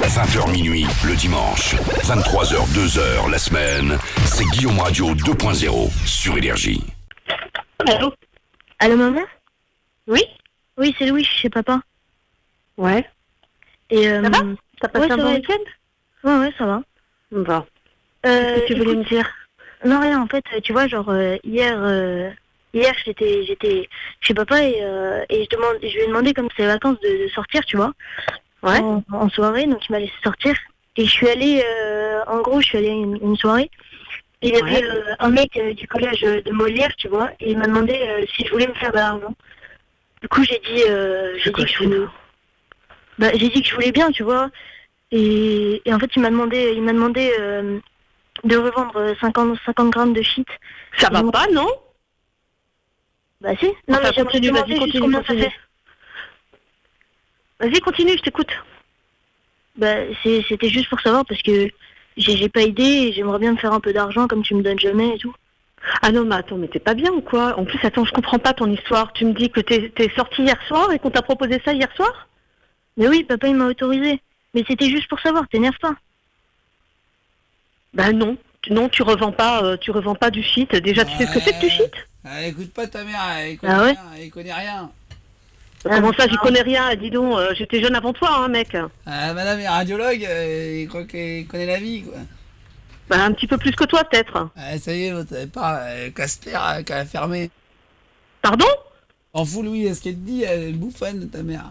20h minuit, le dimanche. 23h, 2h, la semaine. C'est Guillaume Radio 2.0 sur Énergie. Allô? Allô, maman? Oui? Oui, c'est Louis, chez papa. Ouais. Et Ça va? T'as passé un bon week-end? Ouais, ça va. Bon. Qu'est-ce que tu voulais me dire? Non, rien, en fait, tu vois, genre, hier, j'étais chez papa et je lui ai demandé, comme c'est les vacances, de sortir, tu vois. Ouais. En soirée, donc il m'a laissé sortir. Et je suis allée, en gros, je suis allée à une soirée. Et il y avait un mec du collège de Molière, tu vois, et il m'a demandé si je voulais me faire de l'argent. Du coup, j'ai dit que je voulais... Bah, j'ai dit que je voulais bien, tu vois. Et en fait, il m'a demandé de revendre 50 grammes de shit. Ça va pas, non? Bah si. Non, mais continue, vas-y, continue, combien ça continue. fait. Vas-y, continue, je t'écoute. Bah, c'était juste pour savoir, parce que j'ai pas idée et j'aimerais bien me faire un peu d'argent comme tu me donnes jamais et tout. Ah non, mais attends, mais t'es pas bien ou quoi? En plus, attends, je comprends pas ton histoire. Tu me dis que t'es sorti hier soir et qu'on t'a proposé ça hier soir? Mais oui, papa, il m'a autorisé. Mais c'était juste pour savoir, t'énerve pas. Bah non. Non, tu revends pas du shit. Déjà, tu sais ce que c'est que du shit? Écoute pas ta mère, elle connaît Ah ouais? rien, elle connaît rien. Comment ça, j'y connais rien? Dis donc, j'étais jeune avant toi, hein, mec. Madame est radiologue, il croit qu'elle connaît la vie, quoi. Bah, un petit peu plus que toi, peut-être. Ça y est, l'autre, elle part, Caster, qu'elle a fermé. Pardon? En fou, Louis, ce qu'elle te dit, elle est bouffonne, ta mère.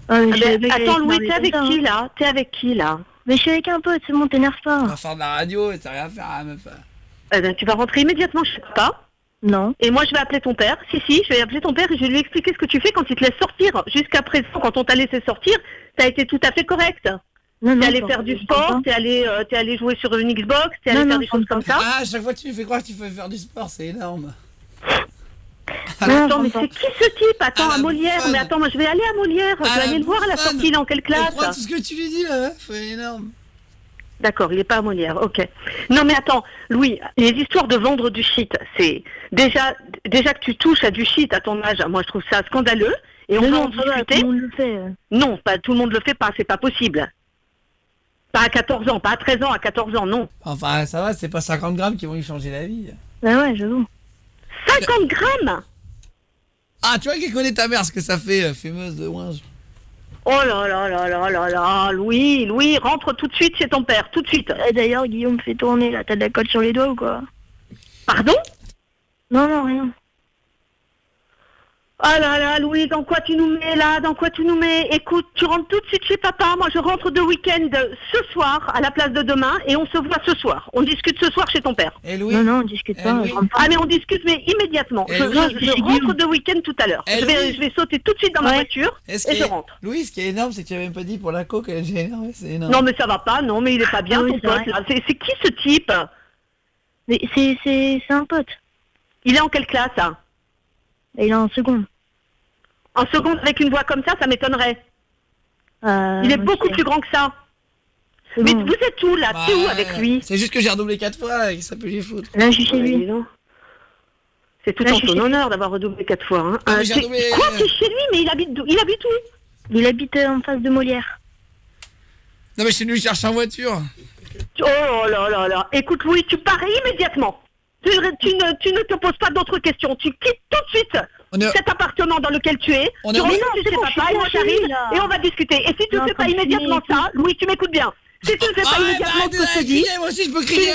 Ah, mais Ah, je suis mais avec attends, Louis, Marie t'es avec Tata, qui, hein. là? T'es avec qui, là? Mais je suis avec un pote, c'est bon, t'énerve On pas. va faire de la radio, ça n'a rien à faire, hein, meuf. Eh ben, tu vas rentrer immédiatement chez papa. Non. Et moi, je vais appeler ton père. Si, je vais appeler ton père et je vais lui expliquer ce que tu fais quand il te laisse sortir. Jusqu'à présent, quand on t'a laissé sortir, t'as été tout à fait correct. Non, T'es allé non, faire du je sport, comprends. t'es allé jouer sur une Xbox, t'es allé Non, faire non, des je choses comprends comme ça. Ah, à chaque fois, tu me fais croire que tu fais faire du sport, c'est énorme. Non, Attends, mais je c'est qui ce type? Attends, Ah, à la Molière. bouffonne. Mais attends, moi, je vais aller à Molière. Je vais aller le voir à la bouffonne. sortie, il est en quelle Elle croit classe? tout ce que tu lui dis, là, c'est énorme. D'accord, il est pas à Molière, ok. Non mais attends, Louis, les histoires de vendre du shit, c'est déjà que tu touches à du shit à ton âge, moi je trouve ça scandaleux, et on Mais va en non, ça va, tout discuter. le monde le fait. Non, pas tout le monde le fait pas, c'est pas possible. Pas à 14 ans, pas à 13 ans, à 14 ans, non. Enfin, ça va, c'est pas 50 grammes qui vont lui changer la vie. Bah ouais, j'avoue. 50 grammes. Ah, tu vois qu'elle connaît ta mère, ce que ça fait, fumeuse de ouinge. Oh là là là là là là, Louis, rentre tout de suite chez ton père, tout de suite. Et d'ailleurs, Guillaume fait tourner, là, t'as de la colle sur les doigts ou quoi? Pardon? Non, rien. Ah là là, Louis, dans quoi tu nous mets là? Dans quoi tu nous mets? Écoute, tu rentres tout de suite chez papa. Moi, je rentre de week-end ce soir à la place de demain et on se voit ce soir. On discute ce soir chez ton père. Et Louis? Non, on discute pas, Louis. je rentre pas. Ah mais on discute mais immédiatement. Et Je Louis, rentre Guillaume. de week-end tout à l'heure. Et Je Louis. vais sauter tout de suite dans ma Ouais. voiture Est-ce et que- je rentre. Louis, ce qui est énorme, c'est que tu n'as même pas dit pour la coke, elle est énervée, c'est énorme. Non mais ça va pas, non mais il est pas bien Ah oui, ton c'est pote vrai. là. C'est qui ce type? Mais c'est un pote. Il est en quelle classe hein? Et il est en seconde. En seconde avec une voix comme ça m'étonnerait. Il est beaucoup plus grand que ça. C'est Mais bon. vous êtes où là? Bah, T'es où avec lui? C'est juste que j'ai redoublé 4 fois et que ça peut les foutre. Là, je suis chez lui. Dis donc. C'est tout Là, en je suis ton chez- honneur d'avoir redoublé 4 fois. Hein. Ah, mais j'ai t'es- redoublé- Quoi? T'es chez lui? Mais il habite où? Il habite en face de Molière. Non mais je suis venu chercher en voiture. Oh là là là. Écoute Louis, tu pars immédiatement. Tu ne te poses pas d'autres questions. Tu quittes tout de suite On est- cet appartement dans lequel tu es. On Tu est- rentres Mais non, chez c'est bon, papa je suis et bien moi chez j'arrive lui, là. et on va discuter. Et si tu ne Non, fais pas comme immédiatement tu dis, ça, Louis, tu m'écoutes bien. Si tu ne fais pas immédiatement ce que je te dis, moi aussi je peux crier.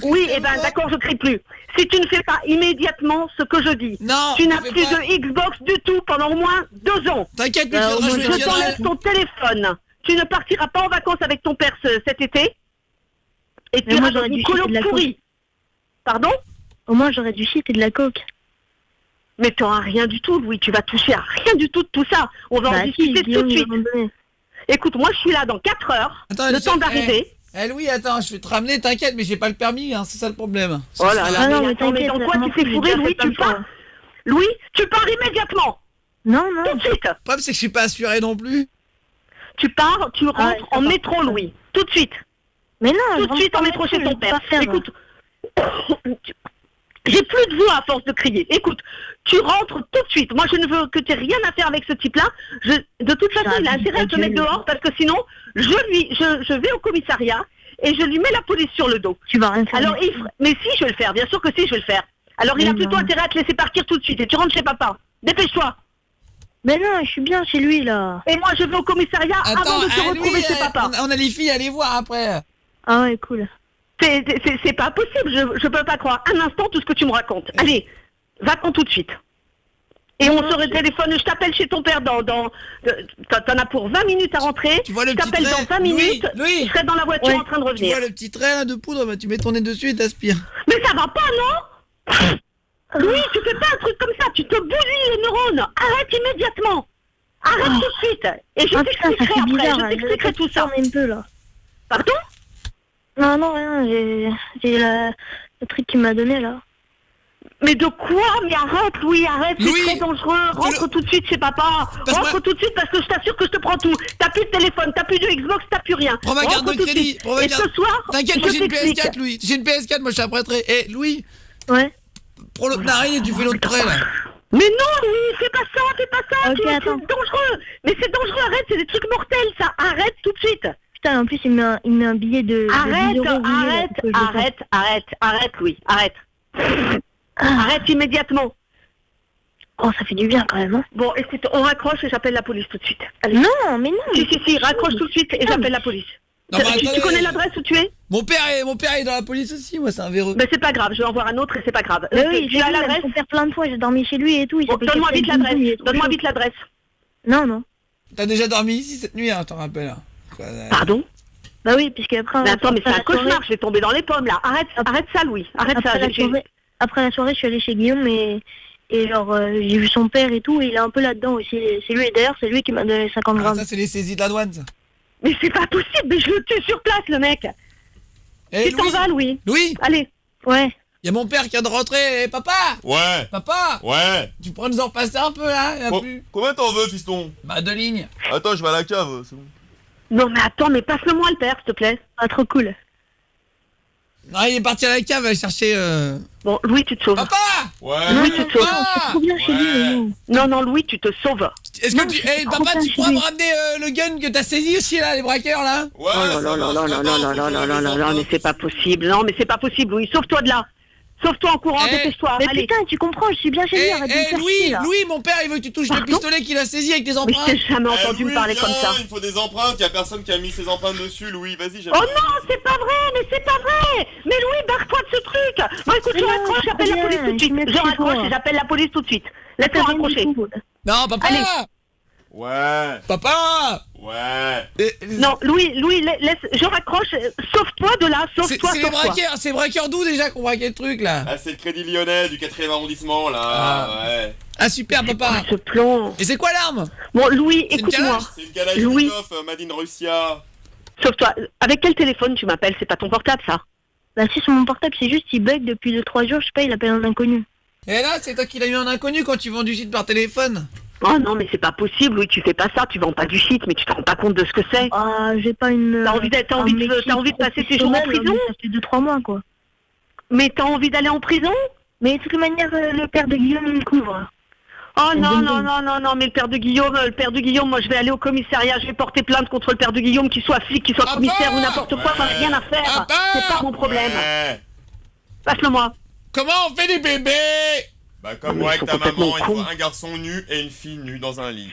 oui, eh ben d'accord, je crie plus. Si tu ne fais pas immédiatement ce que je dis, Non, tu n'as fais plus pas. de Xbox du tout pendant au moins 2 ans. T'inquiète, Bah, au moins, je Je viendrai. t'enlève ton téléphone. Tu ne partiras pas en vacances avec ton père cet été. Et tu Mais moi, iras dans j'aurais une dû colo quitter de la pourrie. Pardon? Au moins, j'aurais du shit et de la coke. Mais tu n'auras rien du tout, Louis. Tu vas toucher à rien du tout de tout ça. On va en Bah, si, discuter tout Guillaume, de il suite. va m'en donner. Écoute, moi, je suis là dans 4 heures. Attends, le temps d'arriver. Louis, attends, je vais te ramener, t'inquiète, mais j'ai pas le permis, hein, c'est ça le problème. Oh là là, Ah non, mais mais attends, mais t'inquiète, dans quoi là, tu t'es j'ai fourré, déjà Louis? fait plein Tu de fois. pars. Louis, tu pars immédiatement. Non, Tout de suite. Le problème, c'est que je suis pas assuré non plus. Tu pars, tu Ah, rentres ça en va. métro, Louis. Tout de suite. Mais non, Tout de suite en métro chez ton père. Écoute, J'ai plus de voix à force de crier. Écoute, tu rentres tout de suite. Moi, je ne veux que tu aies rien à faire avec ce type-là. De toute façon, il a intérêt à te mettre dehors parce que sinon, je vais au commissariat et je lui mets la police sur le dos. Tu vas rien faire. Alors, mais si, je vais le faire. Bien sûr que si, je vais le faire. Alors, il a plutôt intérêt à te laisser partir tout de suite et tu rentres chez papa. Dépêche-toi. Mais non, je suis bien chez lui, là. Et moi, je vais au commissariat avant de te retrouver Louis, chez papa. on a les filles à aller voir après. Ah ouais, cool. C'est pas possible, je peux pas croire un instant tout ce que tu me racontes. Allez, va-t'en tout de suite. Et on se téléphone, je t'appelle chez ton père t'en as pour 20 minutes à rentrer. Tu vois le je petit t'appelle trait dans 20 minutes, Louis. je serai dans la voiture en train de Tu revenir. vois le petit trait là de poudre, bah, tu mets ton nez dessus et t'aspires. Mais ça va pas, non? Louis, tu fais pas un truc comme ça, tu te bousilles les neurones. Arrête immédiatement. Arrête tout de suite. Et je t'expliquerai après, je t'expliquerai tout ça. Un peu, là. Pardon? Non, rien, j'ai le truc qu'il m'a donné, là. Mais de quoi? Mais arrête, Louis, arrête, c'est très dangereux. Rentre tout de suite chez papa. Rentre tout de suite parce que je t'assure que je te prends tout. T'as plus de téléphone, t'as plus de Xbox, t'as plus rien. Prends ma carte de crédit. Et ce soir, t'inquiète, moi j'ai une PS4, Louis. J'ai une PS4, moi je t'apprêterai. Eh, Louis. Ouais. Prends l'autre narine et tu fais l'autre prêt là. Mais non, Louis, fais pas ça. Ok, c'est dangereux. Mais c'est dangereux, arrête, c'est des trucs mortels, ça. Arrête tout de suite. Putain, en plus, il met un billet de. Arrête, Louis, arrête. Arrête immédiatement. Oh, ça fait du bien quand même, hein. Bon, écoute, on raccroche et j'appelle la police tout de suite. Allez. Non, mais non. Si, raccroche tout de suite et j'appelle la police. Non, tu connais l'adresse où tu es? Mon père est dans la police aussi, moi c'est un véreux. Mais c'est pas grave, je vais en voir un autre et c'est pas grave. Mais oui, tu as l'adresse? Mon père plein de fois, j'ai dormi chez lui et tout. Donne-moi vite l'adresse. Non. T'as déjà dormi ici cette nuit, hein, je t'en rappelle. Pardon? Bah oui, puisque après... Mais attends, mais c'est un cauchemar, je vais tomber dans les pommes là. Arrête ça, Louis. Arrête ça. Après la soirée, je suis allée chez Guillaume et genre, j'ai vu son père et tout, et il est un peu là-dedans aussi. C'est lui, et d'ailleurs, c'est lui qui m'a donné 50 grammes. Ça, c'est les saisies de la douane, ça. Mais c'est pas possible, mais je le tue sur place, le mec. Tu t'en vas, Louis? Louis? Allez. Ouais. Y'a mon père qui vient de rentrer. Eh, papa? Ouais. Papa? Ouais. Tu pourrais nous en repasser un peu là? Y'a plus. Combien t'en veux, fiston? Bah, 2 lignes. Attends, je vais à la cave, c'est bon. Non, mais attends, mais passe-le-moi le père, s'il te plaît. Ah, trop cool. Non, il est parti à la cave, aller chercher. Bon, Louis, tu te sauves. Papa! Ouais. Louis, tu te sauves. Je suis trop bien chez lui, Non, Louis, tu te sauves. Est-ce que tu. Eh, papa, tu pourras me ramener le gun que t'as saisi aussi là, les braqueurs là? Ouais. Oh là, mais c'est pas possible. Non, mais c'est pas possible, Louis. Sauve-toi de là. Sauve-toi en courant, dépêche-toi. Mais allez. putain, tu comprends, je suis bien chez lui, arrête de me faire chier, là. Louis, mon père, il veut que tu touches le pistolet qu'il a saisi avec tes Mais empreintes. je t'ai jamais entendu me parler comme ça. Il me faut des empreintes, y'a personne qui a mis ses empreintes dessus, Louis, vas-y, Oh non, c'est pas vrai, mais c'est pas vrai. Mais Louis, barre-toi de ce truc. Bon, écoute, je raccroche, j'appelle la police tout de suite. Je raccroche et j'appelle la police tout de suite. Laisse-moi raccrocher. Non, papa! Allez. Ouais. Papa! Ouais. Non, Louis, laisse, je raccroche. Sauve-toi de là, sauve-toi, C'est les sauve-toi. braqueurs, c'est les braqueurs d'où déjà qu'on braquait le truc là? Ah, c'est le Crédit Lyonnais du 4e arrondissement, là, ouais. Ah super, papa! Ce plan. Et c'est quoi l'arme? Bon, Louis, C'est une écoute-moi. C'est une Louis. Kalachnikov, Made in Russia. Sauve-toi. Avec quel téléphone tu m'appelles? C'est pas ton portable, ça? Bah si, sur mon portable, c'est juste, il bug depuis 2-3 jours, je sais pas, il appelle un inconnu. Et là, c'est toi qui l'as eu un inconnu quand tu vends du shit par téléphone? Oh non, mais c'est pas possible, Louis, tu fais pas ça, tu vends pas du shit, mais tu te rends pas compte de ce que c'est. Ah, j'ai pas une... T'as envie de passer tes jours en prison? Ça fait 2-3 mois, quoi. Mais t'as envie d'aller en prison? Mais de toute manière, le père de Guillaume, il me couvre. Oh non, mais le père de Guillaume, moi je vais aller au commissariat, je vais porter plainte contre le père de Guillaume, qu'il soit flic, qu'il soit commissaire ou n'importe quoi, j'en ai rien à faire. C'est pas mon problème. Ouais. Passe-le-moi. Comment on fait des bébés? Bah comme Mais moi ils avec sont ta maman, il faut complètement un garçon nu et une fille nue dans un lit.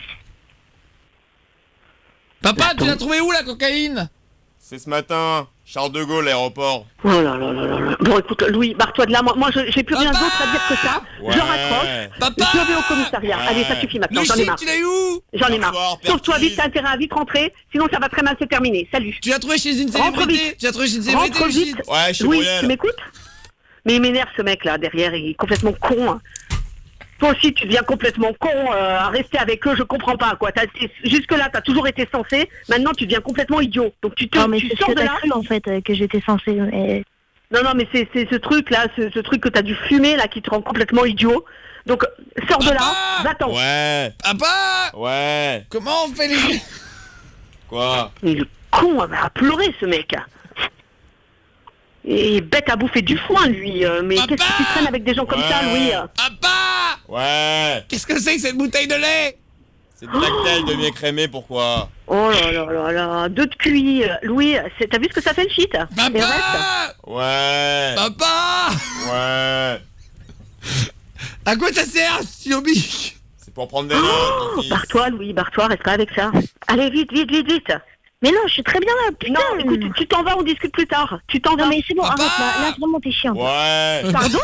Papa, tu l'as trouvé où la cocaïne? C'est ce matin, Charles de Gaulle, l'aéroport. Oh là là là là là. Bon écoute, Louis, barre-toi de là, moi j'ai plus rien Papa d'autre à dire que ça. Ouais. Je raccroche, Papa! je vais au commissariat. Ouais. Allez, ça suffit maintenant, Le j'en ai shit, marre. tu l'as eu où? J'en ai marre. Bonsoir, Sauve-toi Perquise. vite, t'as intérêt à vite rentrer, sinon ça va très mal se terminer. Salut. Tu l'as trouvé chez une Rentre célébrité? vite. Tu l'as trouvé chez une célébrité Rentre le shit? vite. Ouais, chez Louis, Bruyel. tu m'écoutes? Mais il m'énerve ce mec là derrière, il est complètement con. Hein. Toi aussi tu deviens complètement con à rester avec eux, je comprends pas quoi. Jusque-là t'as toujours été censé, maintenant tu deviens complètement idiot. Donc tu Non, mais c'est ce sors que de t'as là. cru, en fait, que j'étais censée... Mais... Non mais c'est ce truc là, ce truc que t'as dû fumer là qui te rend complètement idiot. Donc sors de là, Papa va-t'en. Ouais. Papa! Ouais. Comment on fait les... Quoi? Mais le con, elle va pleurer ce mec. Et bête à bouffer du foin, lui. Mais Papa qu'est-ce que tu traînes avec des gens comme ça, Louis? Papa! Ouais. Qu'est-ce que c'est que cette bouteille de lait? C'est de lactel demi-écrémé, pourquoi? Oh là là là là, 2 de QI. Louis, t'as vu ce que ça fait le shit? Et reste. Papa! Ouais. Papa! Ouais. À quoi ça sert, stylo bic? C'est pour prendre des notes, mon fils. Barre-toi, Louis, barre-toi, reste pas avec ça. Allez, vite. Mais non, je suis très bien là, putain. Non, écoute, tu t'en vas, on discute plus tard. Tu t'en vas. Non, mais c'est bon, Papa arrête, là, vraiment, t'es chiant. Ouais. Pardon?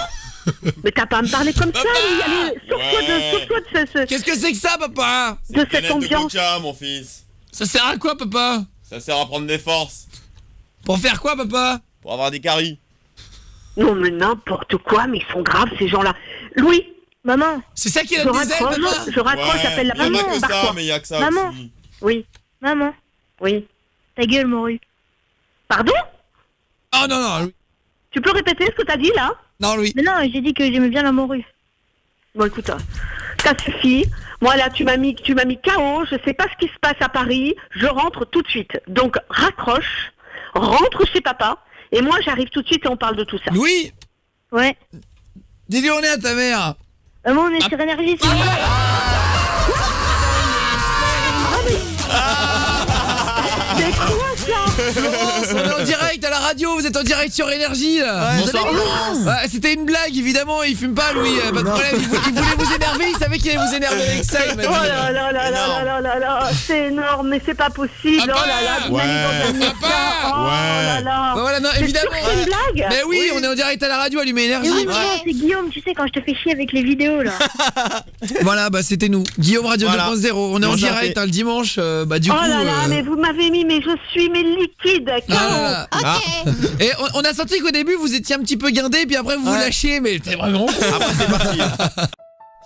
Mais t'as pas à me parler comme ça, Papa Louis. Allez, sauve-toi de Qu'est-ce que c'est que ça, papa? de Canette cette ambiance. de coca, mon fils. Ça sert à quoi, papa? Ça sert à prendre des forces. Pour faire quoi, papa? Pour avoir des caries. Non, mais n'importe quoi, mais ils sont graves, ces gens-là. Louis, Maman, C'est ça qui est je la dizaine, papa? raccroche, j'appelle la Il y en a maman. que ça, Barre-toi. mais il y a que ça Maman. aussi. Oui, maman, oui. ta gueule, morue. Pardon? Oh non, non, Louis. Tu peux répéter ce que t'as dit, là? Non, Louis. Mais non, j'ai dit que j'aimais bien la morue. Bon, écoute, ça suffit. Moi, là, tu m'as mis KO. Je sais pas ce qui se passe à Paris. Je rentre tout de suite. Donc, raccroche, rentre chez papa. Et moi, j'arrive tout de suite et on parle de tout ça. Louis, Ouais. dis-lui on est à ta mère. Maman, on est sur énergie, c'est bon. C'est quoi ça? Florence, on est en direct à la radio, vous êtes en direct sur Énergie là. Ouais, Vous allez bien? Ouais, c'était une blague évidemment, il fume pas Louis, pas de problème, il voulait vous énerver, il savait qu'il allait vous énerver avec ça, il m'a Oh dit. là là là là là là là là, c'est énorme, mais c'est pas possible. Papa Oh là là, vous Ouais. m'avez dans un Papa. état. Oh là là. Bah voilà, non, C'est évidemment. sûr que c'est une blague? Mais oui, on est en direct à la radio, allumez Mais Énergie. oui, maman, c'est Guillaume, tu sais, quand je te fais chier avec les vidéos, là. Voilà, bah c'était nous, Guillaume Radio Voilà. 2.0, on est en Bonjour, direct le dimanche, bah du Oh coup... là là, mais vous m'avez mis, mais je suis mes liquides. Ah là là. Ok. Et on a senti qu'au début vous étiez un petit peu guindé, puis après vous vous Ouais. lâchiez, mais t'es vraiment con. Après c'est parti.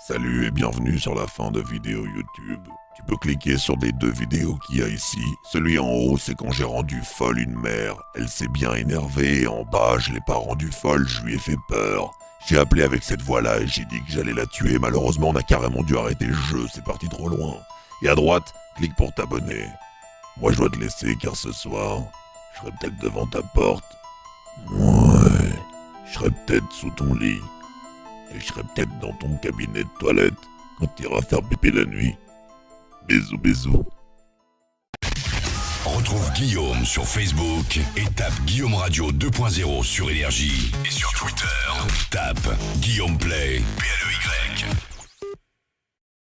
Salut et bienvenue sur la fin de vidéo YouTube. Tu peux cliquer sur les 2 vidéos qu'il y a ici. Celui en haut, c'est quand j'ai rendu folle une mère. Elle s'est bien énervée et en bas, je l'ai pas rendue folle, je lui ai fait peur. J'ai appelé avec cette voix-là et j'ai dit que j'allais la tuer. Malheureusement, on a carrément dû arrêter le jeu, c'est parti trop loin. Et à droite, clique pour t'abonner. Moi, je dois te laisser car ce soir, je serai peut-être devant ta porte. Ouais, je serai peut-être sous ton lit. Et je serai peut-être dans ton cabinet de toilette quand tu iras faire pipi la nuit. Bisous, bisous. Retrouve Guillaume sur Facebook et tape Guillaume Radio 2.0 sur Énergie. Et sur Twitter, tape Guillaume Play, Play.